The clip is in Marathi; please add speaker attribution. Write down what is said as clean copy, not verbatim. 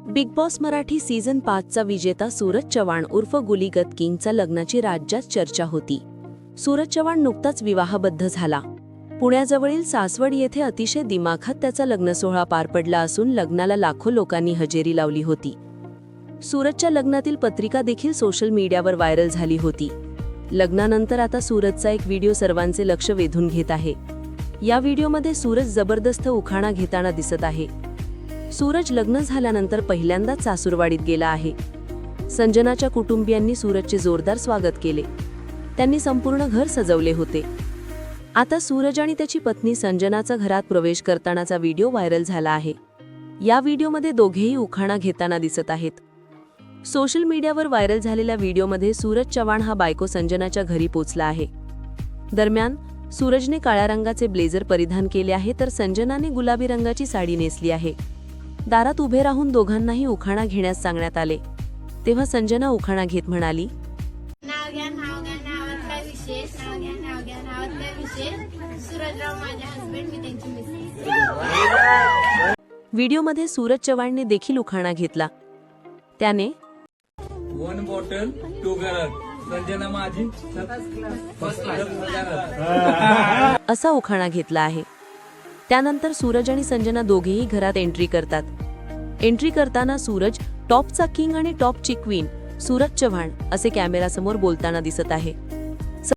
Speaker 1: बिग बॉस मराठी सीझन 5चा विजेता सूरज चव्हाण उर्फ गुलीगत किंगचा लग्नाची राज्यात चर्चा होती. सूरज चव्हाण नुकताच विवाहबद्ध झाला. पुण्याजवळील सासवड येथे अतिशय दिमाखात त्याचा लग्नसोहळा पार पडला असून लग्नाला लाखो लोकांनी हजेरी लावली होती. सूरजच्या लग्नातील पत्रिका देखील सोशल मीडियावर व्हायरल झाली होती. लग्नानंतर आता सूरजचा एक व्हिडिओ सर्वांचे लक्ष वेधून घेत आहे. या व्हिडिओमध्ये सूरज जबरदस्त उखाणा घेताना दिसत आहे. सूरज लग्न झाल्यानंतर पहिल्यांदाच सासूरवाडीत गेला आहे. संजनाच्या कुटुंबियांनी सूरजचे जोरदार स्वागत केले. त्यांनी संपूर्ण घर सजवले होते. आता सूरज आणि त्याची पत्नी संजनाचा घरात प्रवेश करतानाचा व्हिडिओ व्हायरल झाला आहे. या व्हिडिओमध्ये दोघेही उखाणा घेताना दिसत आहेत. सोशल मीडियावर व्हायरल झालेल्या व्हिडिओमध्ये सूरज चव्हाण हा बायको संजनाच्या घरी पोचला आहे. दरम्यान सूरजने काळ्या रंगाचे ब्लेझर परिधान केले आहे तर संजनाने गुलाबी रंगाची साडी नेसली आहे. दारात उभे राहून दोघांनाही उखाणा घेण्यास सांगण्यात आले. तेव्हा संजना उखाणा घेत म्हणाली, व्हिडिओमध्ये सूरज चव्हाणने देखील उखाणा घेतला. त्याने
Speaker 2: one bottle two colour Sanjana माझी
Speaker 1: असा उखाणा घेतला आहे. त्यानंतर सूरज आणि संजना दोघेही घरात एंट्री करतात. एंट्री करताना सूरज टॉपचा किंग आणि टॉपची क्वीन सूरज चव्हाण असे कॅमेरासमोर बोलताना दिसत आहे.